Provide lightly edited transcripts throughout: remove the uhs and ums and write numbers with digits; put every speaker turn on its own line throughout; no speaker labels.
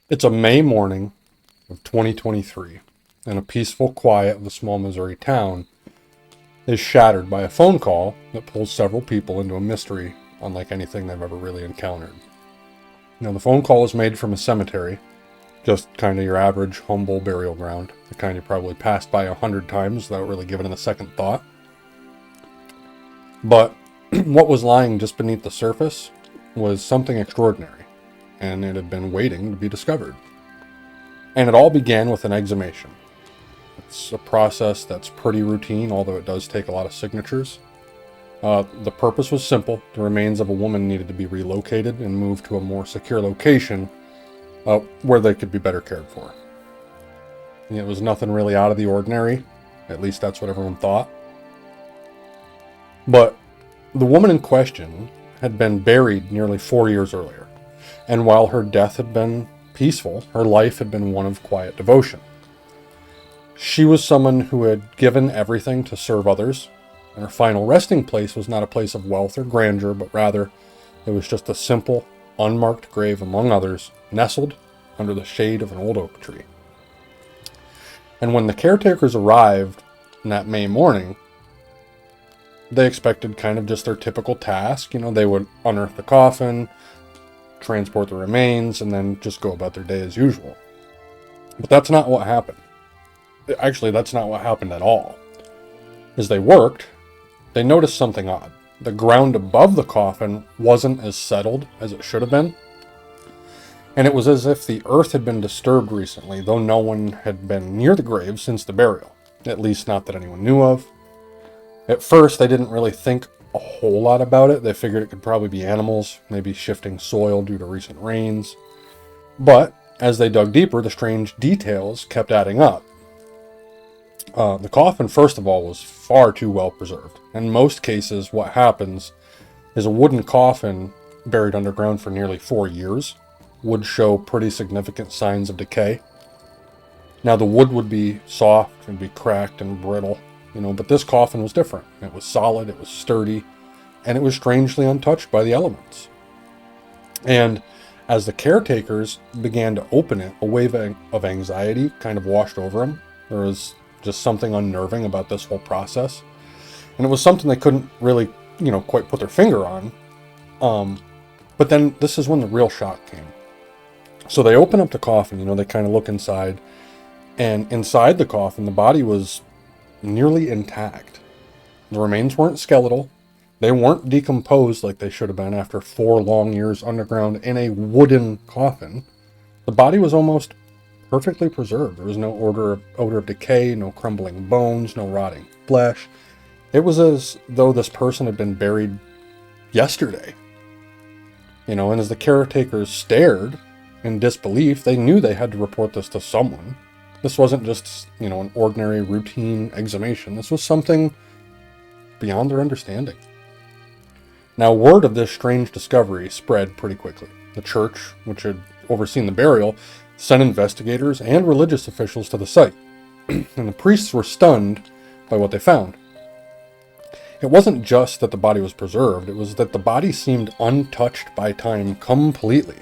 It's a May morning of 2023, and a peaceful quiet of the small Missouri town is shattered by a phone call that pulls several people into a mystery unlike anything they've ever really encountered. Now, the phone call is made from a cemetery, just kind of your average humble burial ground, the kind you probably passed by 100 times without really giving it a second thought. But what was lying just beneath the surface was something extraordinary, and it had been waiting to be discovered. And it all began with an exhumation. It's a process that's pretty routine, although it does take a lot of signatures. The purpose was simple. The remains of a woman needed to be relocated and moved to a more secure location where they could be better cared for. And it was nothing really out of the ordinary. At least that's what everyone thought. But the woman in question had been buried nearly 4 years earlier. And while her death had been peaceful, her life had been one of quiet devotion. She was someone who had given everything to serve others, and her final resting place was not a place of wealth or grandeur, but rather it was just a simple, unmarked grave among others, nestled under the shade of an old oak tree. And when the caretakers arrived that May morning, they expected kind of just their typical task. They would unearth the coffin, transport the remains, and then just go about their day as usual. But that's not what happened. Actually, that's not what happened at all. As they worked, they noticed something odd. The ground above the coffin wasn't as settled as it should have been. And it was as if the earth had been disturbed recently, though no one had been near the grave since the burial. At least not that anyone knew of. At first, they didn't really think a whole lot about it. They figured it could probably be animals, maybe shifting soil due to recent rains. But as they dug deeper, the strange details kept adding up. The coffin, first of all, was far too well preserved. In most cases, what happens is a wooden coffin buried underground for nearly 4 years would show pretty significant signs of decay. Now, the wood would be soft and be cracked and brittle, but this coffin was different. It was solid, it was sturdy, and it was strangely untouched by the elements. And as the caretakers began to open it, a wave of anxiety kind of washed over them. There was just something unnerving about this whole process. And it was something they couldn't really, quite put their finger on. But then this is when the real shock came. So they open up the coffin, they kind of look inside. And inside the coffin, the body was nearly intact. The remains weren't skeletal. They weren't decomposed like they should have been after 4 long years underground in a wooden coffin. The body was almost perfectly preserved. There was no odor of decay, no crumbling bones, no rotting flesh. It was as though this person had been buried yesterday. And as the caretakers stared in disbelief, they knew they had to report this to someone. This wasn't just, an ordinary routine exhumation. This was something beyond their understanding. Now, word of this strange discovery spread pretty quickly. The church, which had overseen the burial, sent investigators and religious officials to the site, and the priests were stunned by what they found. It wasn't just that the body was preserved, it was that the body seemed untouched by time completely.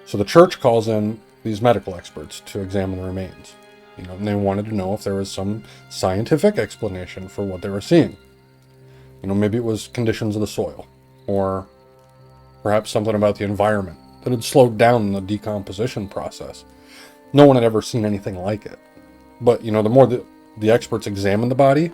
So the church calls in these medical experts to examine the remains. And they wanted to know if there was some scientific explanation for what they were seeing. Maybe it was conditions of the soil, or perhaps something about the environment that had slowed down the decomposition process. No one had ever seen anything like it. But, the more the experts examined the body,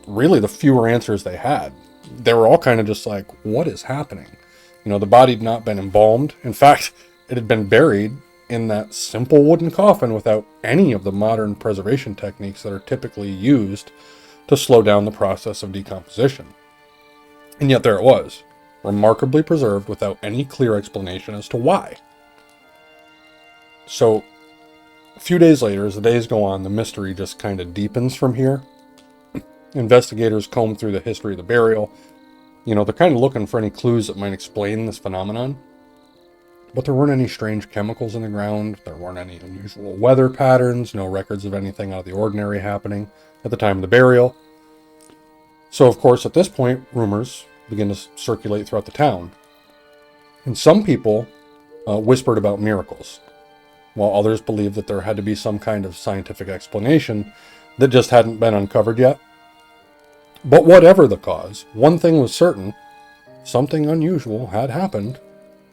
really the fewer answers they had. They were all kind of just like, what is happening? The body had not been embalmed. In fact, it had been buried in that simple wooden coffin without any of the modern preservation techniques that are typically used to slow down the process of decomposition. And yet there it was, remarkably preserved without any clear explanation as to why. So, a few days later, as the days go on, the mystery just kind of deepens from here. Investigators comb through the history of the burial. They're kind of looking for any clues that might explain this phenomenon. But there weren't any strange chemicals in the ground. There weren't any unusual weather patterns. No records of anything out of the ordinary happening at the time of the burial. So, of course, at this point, rumors begin to circulate throughout the town. And some people whispered about miracles, while others believed that there had to be some kind of scientific explanation that just hadn't been uncovered yet. But whatever the cause, one thing was certain: something unusual had happened.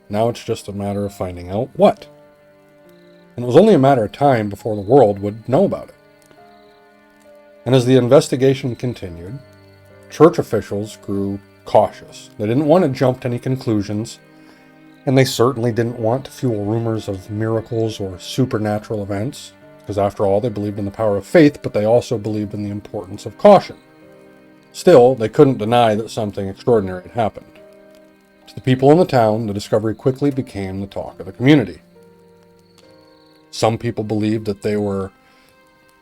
Now it's just a matter of finding out what. And it was only a matter of time before the world would know about it. And as the investigation continued, church officials grew cautious. They didn't want to jump to any conclusions, and they certainly didn't want to fuel rumors of miracles or supernatural events, because after all, they believed in the power of faith, but they also believed in the importance of caution. Still, they couldn't deny that something extraordinary had happened. To the people in the town, the discovery quickly became the talk of the community. Some people believed that they were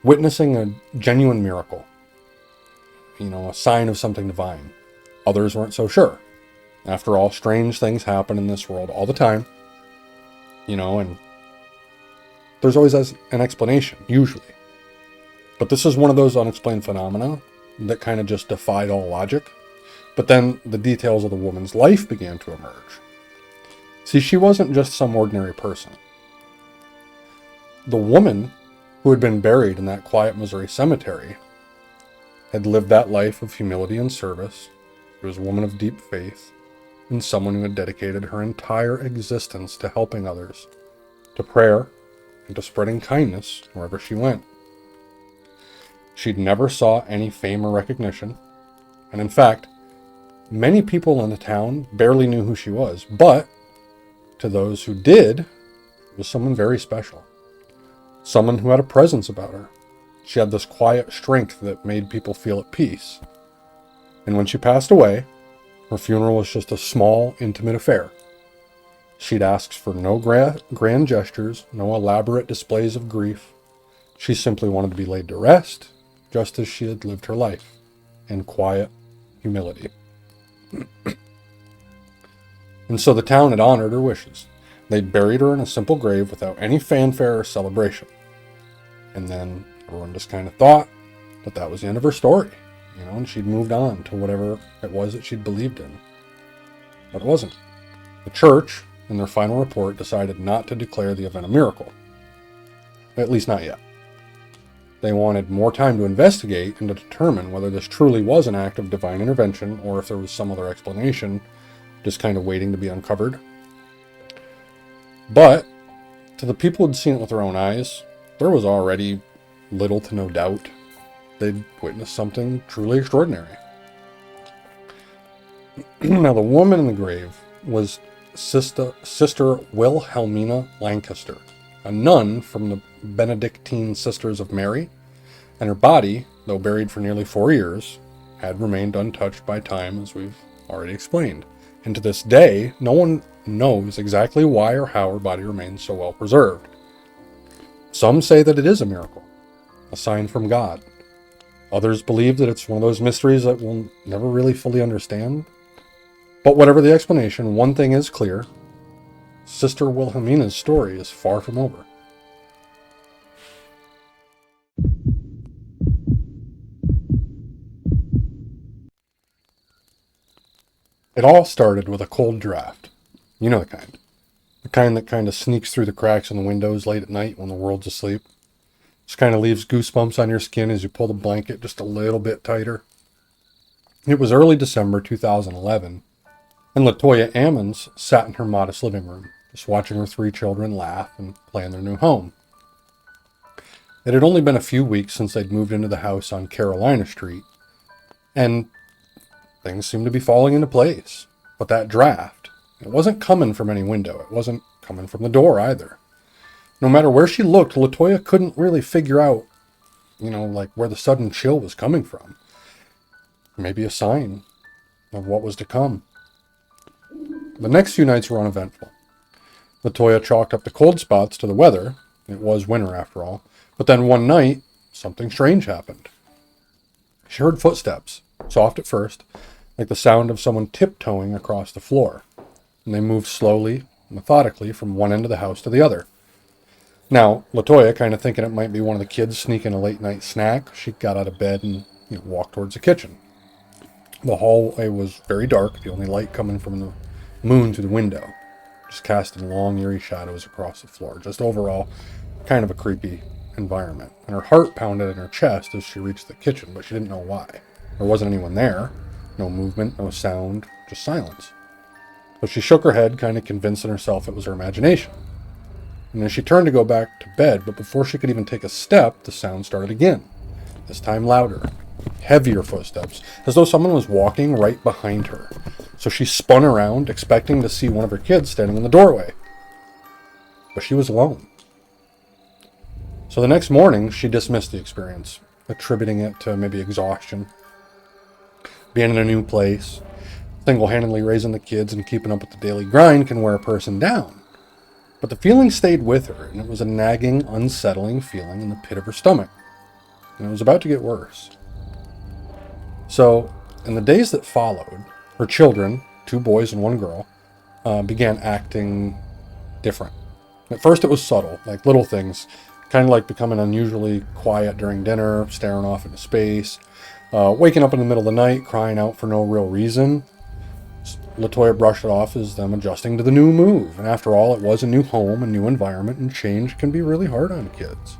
witnessing a genuine miracle, a sign of something divine. Others weren't so sure. After all, strange things happen in this world all the time, and there's always an explanation, usually. But this is one of those unexplained phenomena that kind of just defied all logic. But then the details of the woman's life began to emerge. See, she wasn't just some ordinary person. The woman who had been buried in that quiet Missouri cemetery had lived that life of humility and service. She was a woman of deep faith, and someone who had dedicated her entire existence to helping others, to prayer, and to spreading kindness wherever she went. She'd never sought any fame or recognition, and in fact, many people in the town barely knew who she was, but to those who did, it was someone very special. Someone who had a presence about her. She had this quiet strength that made people feel at peace. And when she passed away, her funeral was just a small, intimate affair. She'd asked for no grand gestures, no elaborate displays of grief. She simply wanted to be laid to rest, just as she had lived her life, in quiet humility. And so the town had honored her wishes. They'd buried her in a simple grave without any fanfare or celebration. And then everyone just kind of thought that that was the end of her story, and she'd moved on to whatever it was that she'd believed in. But it wasn't. The church, in their final report, decided not to declare the event a miracle. At least not yet. They wanted more time to investigate and to determine whether this truly was an act of divine intervention or if there was some other explanation just kind of waiting to be uncovered. But to the people who'd seen it with their own eyes, there was already little to no doubt they'd witnessed something truly extraordinary. Now, the woman in the grave was Sister Wilhelmina Lancaster, a nun from the Benedictine Sisters of Mary, and her body, though buried for nearly 4 years, had remained untouched by time, as we've already explained. And to this day, no one knows exactly why or how her body remains so well preserved. Some say that it is a miracle, a sign from God. Others believe that it's one of those mysteries that we'll never really fully understand. But whatever the explanation, one thing is clear: Sister Wilhelmina's story is far from over. It all started with a cold draft. You know the kind. The kind that kind of sneaks through the cracks in the windows late at night when the world's asleep. Just kind of leaves goosebumps on your skin as you pull the blanket just a little bit tighter. It was early December 2011, and LaToya Ammons sat in her modest living room, just watching her 3 children laugh and play in their new home. It had only been a few weeks since they'd moved into the house on Carolina Street, and things seemed to be falling into place. But that draft, it wasn't coming from any window. It wasn't coming from the door either. No matter where she looked, LaToya couldn't really figure out, where the sudden chill was coming from. Maybe a sign of what was to come. The next few nights were uneventful. LaToya chalked up the cold spots to the weather. It was winter after all. But then one night, something strange happened. She heard footsteps, soft at first, like the sound of someone tiptoeing across the floor. And they moved slowly, methodically, from one end of the house to the other. Now, LaToya, kind of thinking it might be one of the kids sneaking a late-night snack, she got out of bed and walked towards the kitchen. The hallway was very dark, the only light coming from the moon through the window. just casting long, eerie shadows across the floor. Just overall, kind of a creepy environment. And her heart pounded in her chest as she reached the kitchen, but she didn't know why. There wasn't anyone there. No movement, no sound, just silence. So she shook her head, kind of convincing herself it was her imagination. And then she turned to go back to bed, but before she could even take a step, the sound started again. This time louder, heavier footsteps, as though someone was walking right behind her. So she spun around, expecting to see one of her kids standing in the doorway. But she was alone. So the next morning, she dismissed the experience, attributing it to maybe exhaustion. Being in a new place, single-handedly raising the kids and keeping up with the daily grind can wear a person down. But the feeling stayed with her, and it was a nagging, unsettling feeling in the pit of her stomach. And it was about to get worse. So, in the days that followed, her children, 2 boys and 1 girl, began acting different. At first it was subtle, like little things, kind of like becoming unusually quiet during dinner, staring off into space, waking up in the middle of the night, crying out for no real reason. LaToya brushed it off as them adjusting to the new move. And after all, it was a new home, a new environment, and change can be really hard on kids.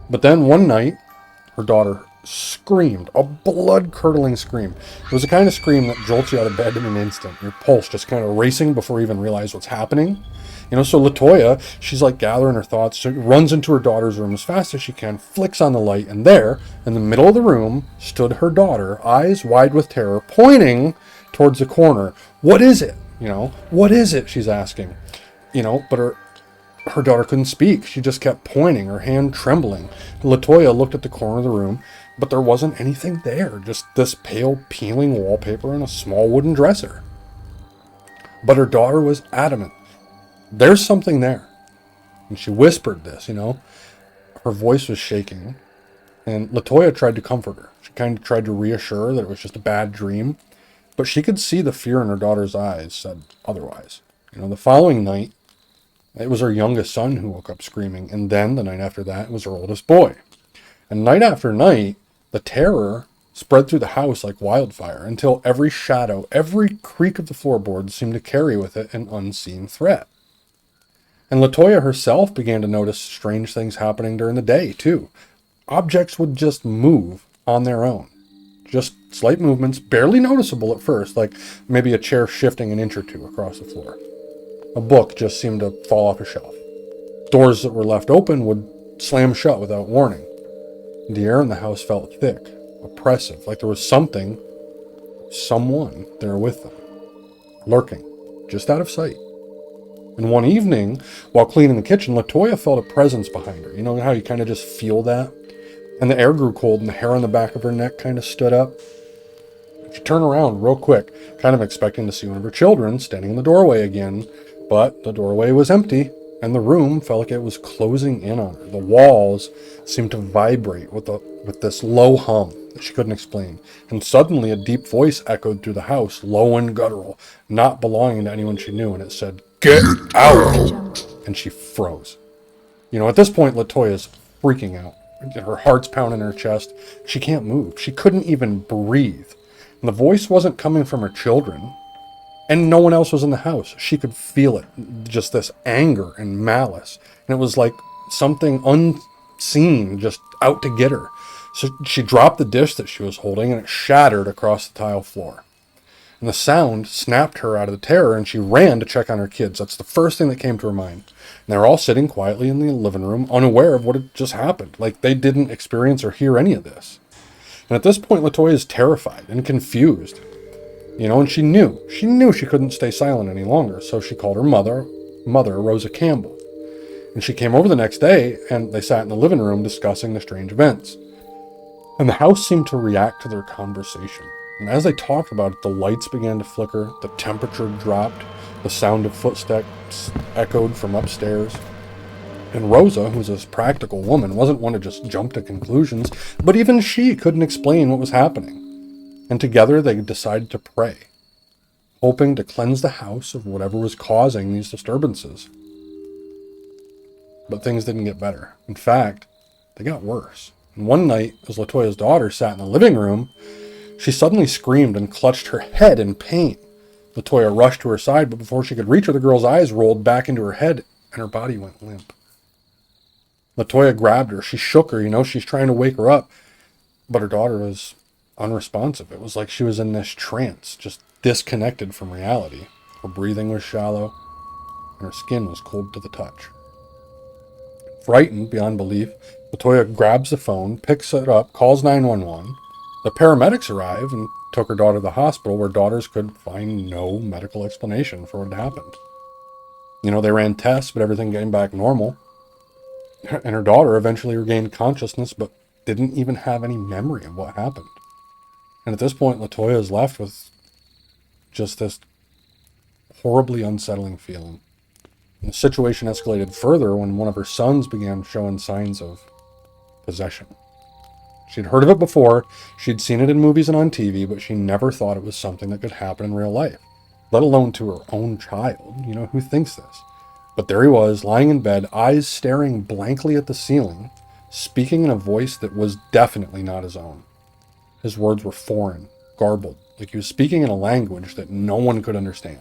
But then one night, her daughter screamed, a blood-curdling scream. It was the kind of scream that jolts you out of bed in an instant. Your pulse just kind of racing before you even realize what's happening. So LaToya, she's like gathering her thoughts, so runs into her daughter's room as fast as she can, flicks on the light, and there, in the middle of the room, stood her daughter, eyes wide with terror, pointing towards the corner. What is it? What is it? She's asking. But her daughter couldn't speak. She just kept pointing, her hand trembling. LaToya looked at the corner of the room, but there wasn't anything there, just this pale, peeling wallpaper and a small wooden dresser. But her daughter was adamant. There's something there. And she whispered this, Her voice was shaking. And LaToya tried to comfort her. She kind of tried to reassure her that it was just a bad dream. But she could see the fear in her daughter's eyes said otherwise. The following night, it was her youngest son who woke up screaming. And then, the night after that, it was her oldest boy. And night after night, the terror spread through the house like wildfire until every shadow, every creak of the floorboards seemed to carry with it an unseen threat. And LaToya herself began to notice strange things happening during the day, too. Objects would just move on their own. Just slight movements, barely noticeable at first, like maybe a chair shifting an inch or 2 across the floor. A book just seemed to fall off a shelf. Doors that were left open would slam shut without warning. The air in the house felt thick, oppressive, like there was someone there with them, lurking, just out of sight. And one evening, while cleaning the kitchen, LaToya felt a presence behind her. You know how you kind of just feel that? And the air grew cold and the hair on the back of her neck kind of stood up. She turned around real quick, kind of expecting to see one of her children standing in the doorway again. But the doorway was empty, and the room felt like it was closing in on her. The walls seemed to vibrate with this low hum that she couldn't explain. And suddenly a deep voice echoed through the house, low and guttural, not belonging to anyone she knew, and it said, "Get out!" And she froze. At this point, LaToya's freaking out. Her heart's pounding in her chest. She can't move. She couldn't even breathe. And the voice wasn't coming from her children. And no one else was in the house. She could feel it. Just this anger and malice. And it was like something unseen just out to get her. So she dropped the dish that she was holding and it shattered across the tile floor. And the sound snapped her out of the terror and she ran to check on her kids. That's the first thing that came to her mind. And they were all sitting quietly in the living room, unaware of what had just happened. Like they didn't experience or hear any of this. And at this point, LaToya is terrified and confused. And she knew she couldn't stay silent any longer. So she called her mother, Rosa Campbell. And she came over the next day and they sat in the living room discussing the strange events. And the house seemed to react to their conversation. And as they talked about it, the lights began to flicker, the temperature dropped, the sound of footsteps echoed from upstairs. And Rosa, who's this practical woman, wasn't one to just jump to conclusions, but even she couldn't explain what was happening. And together they decided to pray, hoping to cleanse the house of whatever was causing these disturbances. But things didn't get better. In fact, they got worse. And one night, as LaToya's daughter sat in the living room, she suddenly screamed and clutched her head in pain. It Latoya rushed to her side, but before she could reach her, the girl's eyes rolled back into her head and her body went limp. Latoya grabbed her. She shook her, she's trying to wake her up. But her daughter was unresponsive. It was like she was in this trance, just disconnected from reality. Her breathing was shallow, and her skin was cold to the touch. Frightened beyond belief, Latoya grabs the phone, picks it up, calls 911. The paramedics arrive and took her daughter to the hospital, where doctors could find no medical explanation for what had happened. They ran tests, but everything came back normal. And her daughter eventually regained consciousness, but didn't even have any memory of what happened. And at this point, Latoya is left with just this horribly unsettling feeling. And the situation escalated further when one of her sons began showing signs of possession. She'd heard of it before, she'd seen it in movies and on TV, but she never thought it was something that could happen in real life, let alone to her own child. Who thinks this? But there he was, lying in bed, eyes staring blankly at the ceiling, speaking in a voice that was definitely not his own. His words were foreign, garbled, like he was speaking in a language that no one could understand.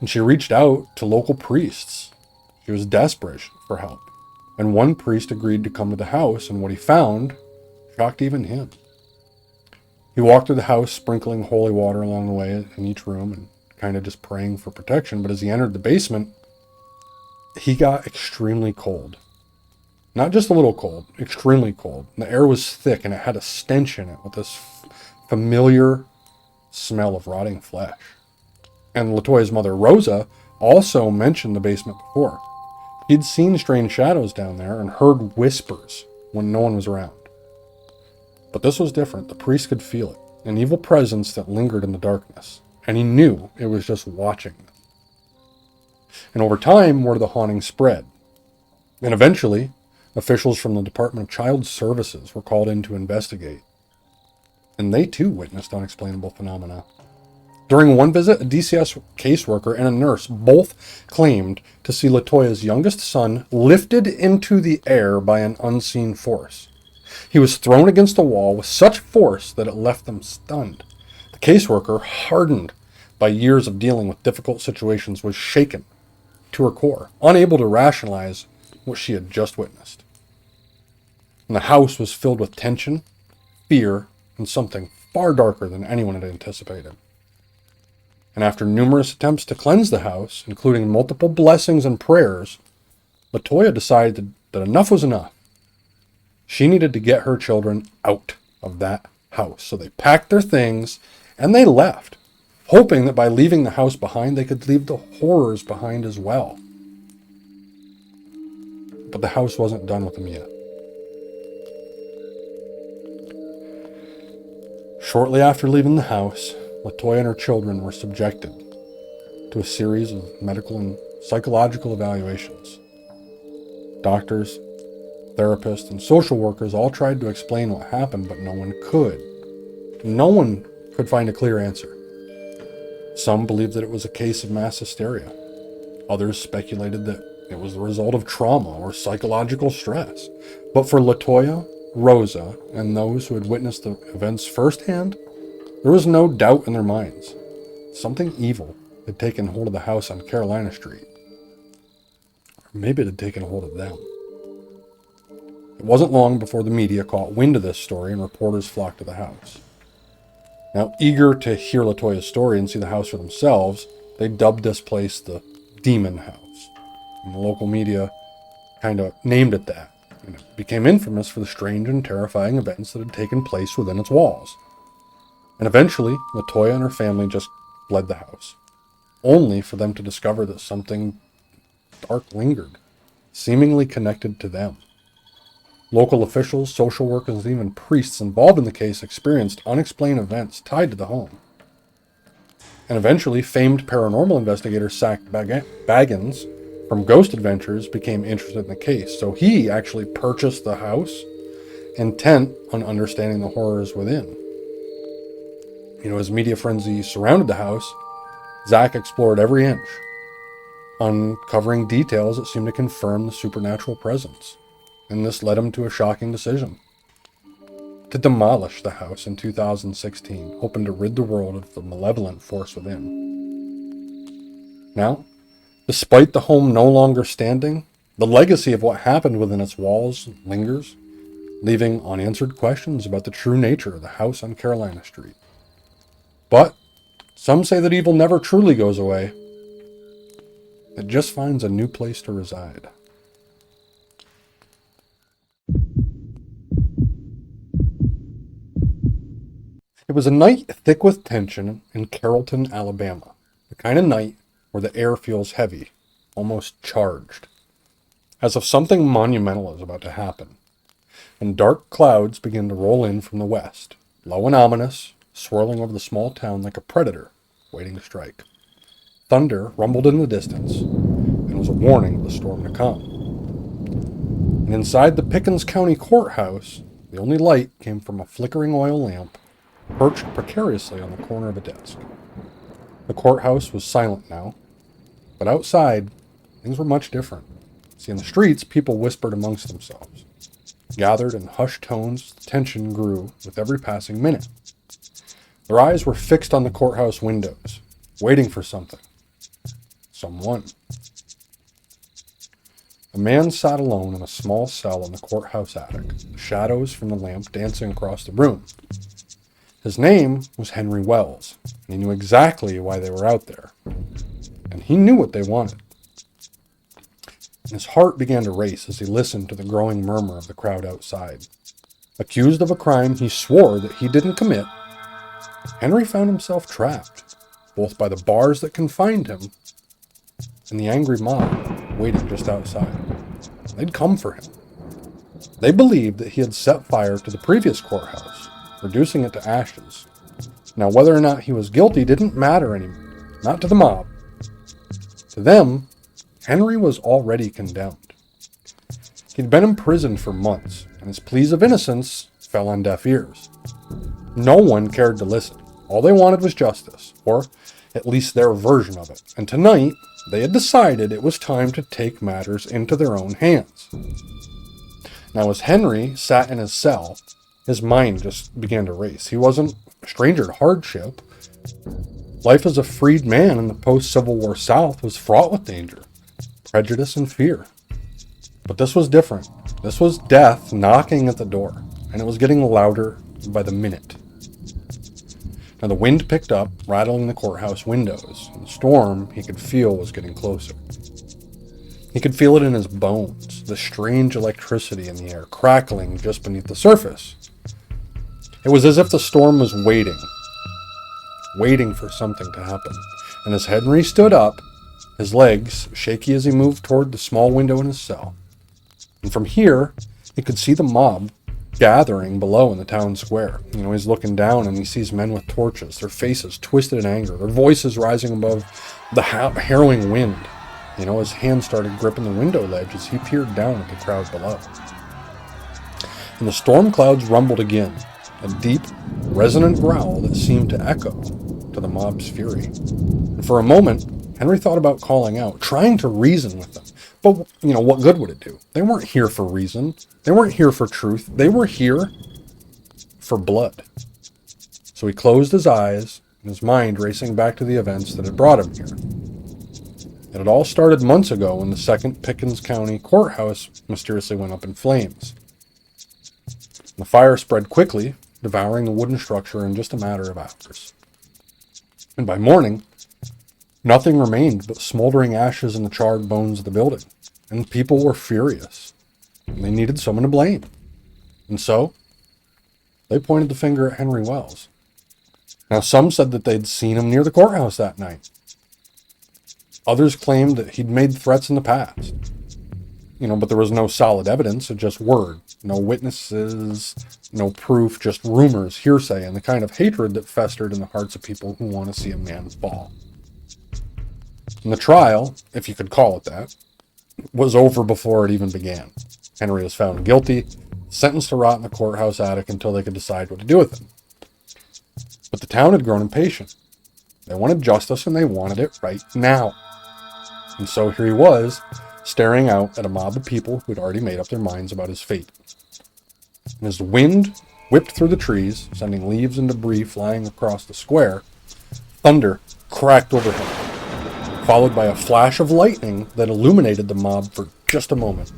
And she reached out to local priests. She was desperate for help. And one priest agreed to come to the house, and what he found shocked even him. He walked through the house, sprinkling holy water along the way in each room and kind of just praying for protection. But as he entered the basement, he got extremely cold. Not just a little cold, extremely cold. The air was thick and it had a stench in it with this familiar smell of rotting flesh. And Latoya's mother, Rosa, also mentioned the basement before. He'd seen strange shadows down there and heard whispers when no one was around. But this was different. The priest could feel it, an evil presence that lingered in the darkness. And he knew it was just watching them. And over time, word of the haunting spread. And eventually, officials from the Department of Child Services were called in to investigate. And they too witnessed unexplainable phenomena. During one visit, a DCS caseworker and a nurse both claimed to see Latoya's youngest son lifted into the air by an unseen force. He was thrown against the wall with such force that it left them stunned. The caseworker, hardened by years of dealing with difficult situations, was shaken to her core, unable to rationalize what she had just witnessed. And the house was filled with tension, fear, and something far darker than anyone had anticipated. And after numerous attempts to cleanse the house, including multiple blessings and prayers, Latoya decided that enough was enough. She needed to get her children out of that house. So they packed their things and they left, hoping that by leaving the house behind, they could leave the horrors behind as well. But the house wasn't done with them yet. Shortly after leaving the house, Latoya and her children were subjected to a series of medical and psychological evaluations. Doctors, therapists, and social workers all tried to explain what happened, but no one could. No one could find a clear answer. Some believed that it was a case of mass hysteria. Others speculated that it was the result of trauma or psychological stress. But for Latoya, Rosa, and those who had witnessed the events firsthand, there was no doubt in their minds. Something evil had taken hold of the house on Carolina Street. Or maybe it had taken hold of them. It wasn't long before the media caught wind of this story and reporters flocked to the house. Now, eager to hear Latoya's story and see the house for themselves, they dubbed this place the Demon House. And the local media kind of named it that. And it became infamous for the strange and terrifying events that had taken place within its walls. And eventually, Latoya and her family just fled the house, only for them to discover that something dark lingered, seemingly connected to them. Local officials, social workers, and even priests involved in the case experienced unexplained events tied to the home. And eventually, famed paranormal investigator Zach Baggins from Ghost Adventures became interested in the case. So he actually purchased the house, intent on understanding the horrors within. As media frenzy surrounded the house, Zach explored every inch, uncovering details that seemed to confirm the supernatural presence. And this led him to a shocking decision. to demolish the house in 2016, hoping to rid the world of the malevolent force within. Now, despite the home no longer standing, the legacy of what happened within its walls lingers, leaving unanswered questions about the true nature of the house on Carolina Street. But some say that evil never truly goes away. It just finds a new place to reside. It was a night thick with tension in Carrollton, Alabama. The kind of night where the air feels heavy, almost charged, as if something monumental is about to happen. And dark clouds begin to roll in from the west, low and ominous, swirling over the small town like a predator waiting to strike. Thunder rumbled in the distance and was a warning of the storm to come. And inside the Pickens County Courthouse, the only light came from a flickering oil lamp perched precariously on the corner of a desk. The courthouse was silent now, but outside, things were much different. See, in the streets, people whispered amongst themselves. Gathered in hushed tones, the tension grew with every passing minute. Their eyes were fixed on the courthouse windows, waiting for something. Someone. A man sat alone in a small cell in the courthouse attic, the shadows from the lamp dancing across the room. His name was Henry Wells, and he knew exactly why they were out there. And he knew what they wanted. And his heart began to race as he listened to the growing murmur of the crowd outside. Accused of a crime he swore that he didn't commit, Henry found himself trapped, both by the bars that confined him and the angry mob waiting just outside. They'd come for him. They believed that he had set fire to the previous courthouse, reducing it to ashes. Now, whether or not he was guilty didn't matter anymore, not to the mob. To them, Henry was already condemned. He'd been imprisoned for months, and his pleas of innocence fell on deaf ears. No one cared to listen. All they wanted was justice, or at least their version of it. And tonight, they had decided it was time to take matters into their own hands. Now, as Henry sat in his cell, his mind just began to race. He wasn't a stranger to hardship. Life as a freed man in the post-Civil War South was fraught with danger, prejudice, and fear. But this was different. This was death knocking at the door, and it was getting louder by the minute. Now the wind picked up, rattling the courthouse windows, and the storm he could feel was getting closer. He could feel it in his bones, the strange electricity in the air crackling just beneath the surface. It was as if the storm was waiting for something to happen. And as Henry stood up, his legs shaky as he moved toward the small window in his cell. And from here, he could see the mob gathering below in the town square. He's looking down and he sees men with torches, their faces twisted in anger, their voices rising above the harrowing wind. His hand started gripping the window ledge as he peered down at the crowd below. And the storm clouds rumbled again, a deep, resonant growl that seemed to echo to the mob's fury. And for a moment, Henry thought about calling out, trying to reason with them. But, what good would it do? They weren't here for reason. They weren't here for truth. They were here for blood. So he closed his eyes, and his mind racing back to the events that had brought him here. It had all started months ago when the second Pickens County Courthouse mysteriously went up in flames. The fire spread quickly, devouring the wooden structure in just a matter of hours. And by morning, nothing remained but smoldering ashes and the charred bones of the building. And people were furious. And they needed someone to blame. And so, they pointed the finger at Henry Wells. Now, some said that they'd seen him near the courthouse that night. Others claimed that he'd made threats in the past. But there was no solid evidence, just word. No witnesses, no proof, just rumors, hearsay, and the kind of hatred that festered in the hearts of people who want to see a man fall. And the trial, if you could call it that, was over before it even began. Henry was found guilty, sentenced to rot in the courthouse attic until they could decide what to do with him. But the town had grown impatient. They wanted justice, and they wanted it right now. And so here he was, staring out at a mob of people who'd already made up their minds about his fate. And as the wind whipped through the trees, sending leaves and debris flying across the square. Thunder cracked overhead, followed by a flash of lightning that illuminated the mob for just a moment.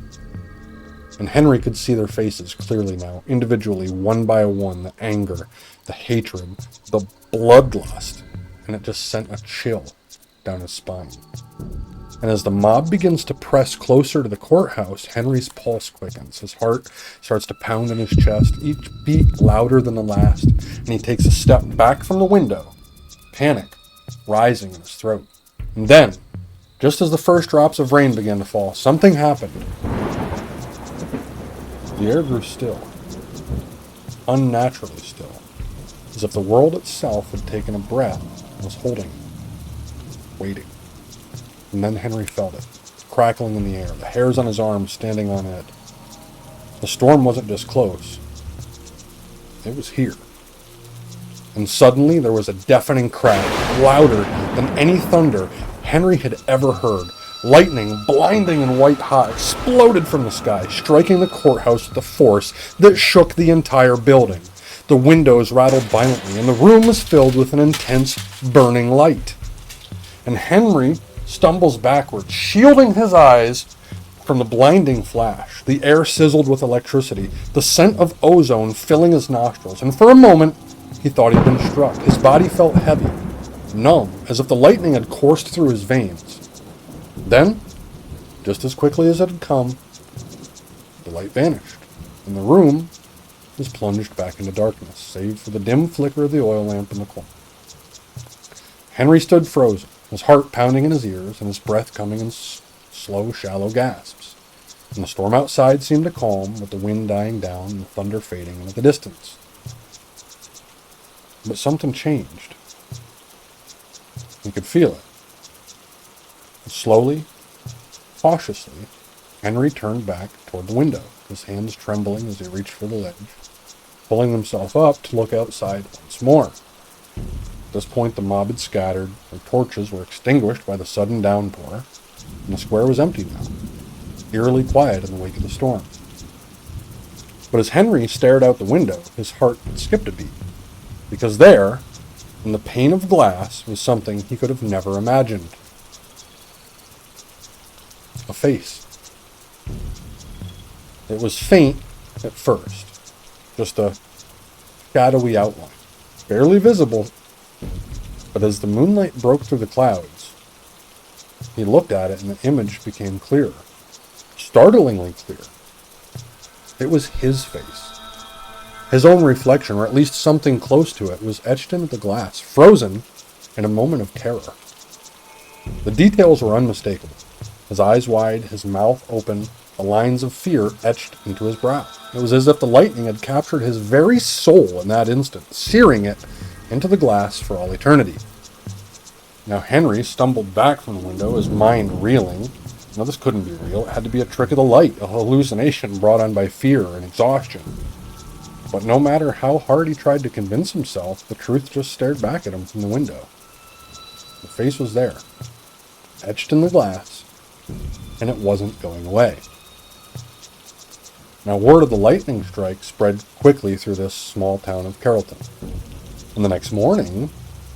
And Henry could see their faces clearly now, individually, one by one, the anger, the hatred, the bloodlust, and it just sent a chill down his spine. And as the mob begins to press closer to the courthouse, Henry's pulse quickens. His heart starts to pound in his chest, each beat louder than the last, and he takes a step back from the window, panic rising in his throat. And then, just as the first drops of rain began to fall, something happened. The air grew still, unnaturally still, as if the world itself had taken a breath and was holding it, waiting. And then Henry felt it, crackling in the air, the hairs on his arms standing on end. The storm wasn't just close, it was here. And suddenly there was a deafening crack, louder than any thunder Henry had ever heard. Lightning, blinding and white hot, exploded from the sky, striking the courthouse with a force that shook the entire building. The windows rattled violently, and the room was filled with an intense, burning light. And Henry stumbles backwards, shielding his eyes from the blinding flash. The air sizzled with electricity, the scent of ozone filling his nostrils, and for a moment he thought he'd been struck. His body felt heavy, numb, as if the lightning had coursed through his veins. Then, just as quickly as it had come, the light vanished, and the room was plunged back into darkness, save for the dim flicker of the oil lamp in the corner. Henry stood frozen, his heart pounding in his ears, and his breath coming in slow, shallow gasps. And the storm outside seemed to calm, with the wind dying down and the thunder fading into the distance. But something changed. He could feel it. Slowly, cautiously, Henry turned back toward the window, his hands trembling as he reached for the ledge, pulling himself up to look outside once more. At this point, the mob had scattered, their torches were extinguished by the sudden downpour, and the square was empty now, eerily quiet in the wake of the storm. But as Henry stared out the window, his heart skipped a beat, because there, in the pane of glass, was something he could have never imagined. A face. It was faint at first, just a shadowy outline, barely visible, but as the moonlight broke through the clouds, he looked at it and the image became clearer, startlingly clear. It was his face. His own reflection, or at least something close to it, was etched into the glass, frozen in a moment of terror. The details were unmistakable. His eyes wide, his mouth open, the lines of fear etched into his brow. It was as if the lightning had captured his very soul in that instant, searing it into the glass for all eternity. Now Henry stumbled back from the window, his mind reeling. Now this couldn't be real. It had to be a trick of the light, a hallucination brought on by fear and exhaustion. But no matter how hard he tried to convince himself, the truth just stared back at him from the window. The face was there, etched in the glass, and it wasn't going away. Now word of the lightning strike spread quickly through this small town of Carrollton. And the next morning,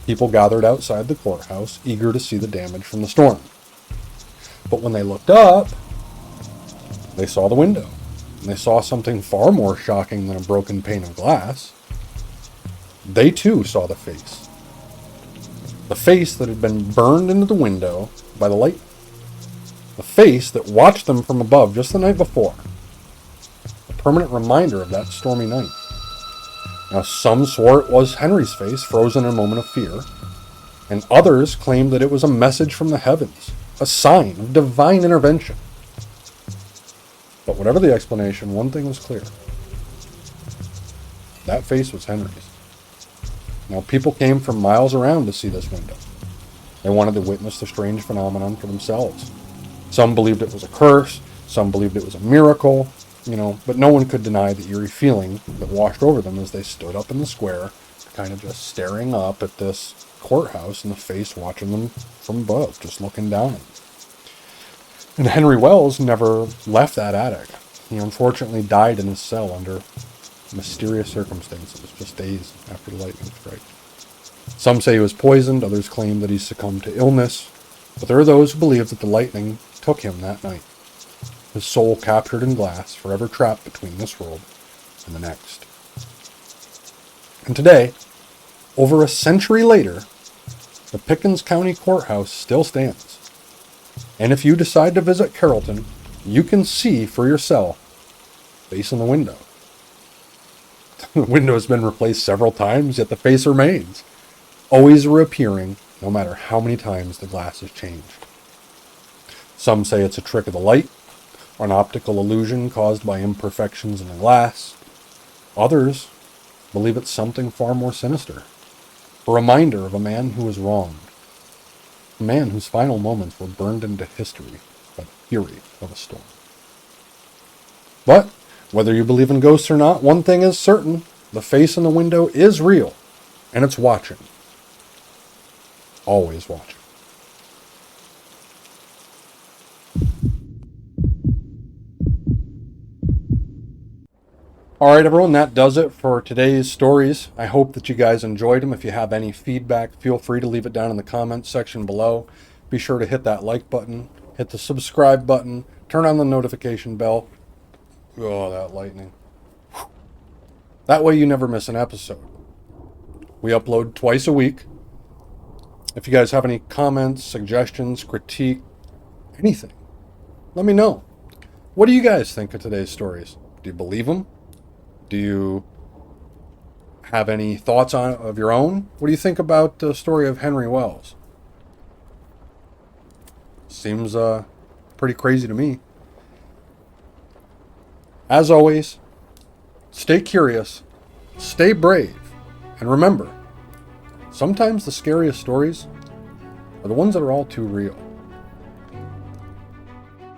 people gathered outside the courthouse, eager to see the damage from the storm. But when they looked up, they saw the window, and they saw something far more shocking than a broken pane of glass. They too saw the face. The face that had been burned into the window by the light. The face that watched them from above just the night before. A permanent reminder of that stormy night. Now some swore it was Henry's face, frozen in a moment of fear, and others claimed that it was a message from the heavens, a sign of divine intervention. But whatever the explanation, one thing was clear. That face was Henry's. Now people came from miles around to see this window. They wanted to witness the strange phenomenon for themselves. Some believed it was a curse, some believed it was a miracle, but no one could deny the eerie feeling that washed over them as they stood up in the square, kind of just staring up at this courthouse and the face watching them from above, just looking down at them. And Henry Wells never left that attic. He unfortunately died in his cell under mysterious circumstances just days after the lightning strike. Some say he was poisoned, others claim that he succumbed to illness, but there are those who believe that the lightning took him that night, his soul captured in glass, forever trapped between this world and the next. And today, over a century later, the Pickens County Courthouse still stands. And if you decide to visit Carrollton, you can see for yourself, facing the window. The window has been replaced several times, yet the face remains, always reappearing, no matter how many times the glass is changed. Some say it's a trick of the light, or an optical illusion caused by imperfections in the glass. Others believe it's something far more sinister, a reminder of a man who was wronged, a man whose final moments were burned into history by the fury of a storm. But whether you believe in ghosts or not, one thing is certain: the face in the window is real, and it's watching. Always watching. Alright everyone, that does it for today's stories. I hope that you guys enjoyed them. If you have any feedback, feel free to leave it down in the comments section below. Be sure to hit that like button, hit the subscribe button, turn on the notification bell. Oh, that lightning. That way you never miss an episode. We upload twice a week. If you guys have any comments, suggestions, critique, anything, let me know. What do you guys think of today's stories? Do you believe them? Do you have any thoughts of your own? What do you think about the story of Henry Wells? Seems pretty crazy to me. As always, stay curious, stay brave, and remember, sometimes the scariest stories are the ones that are all too real.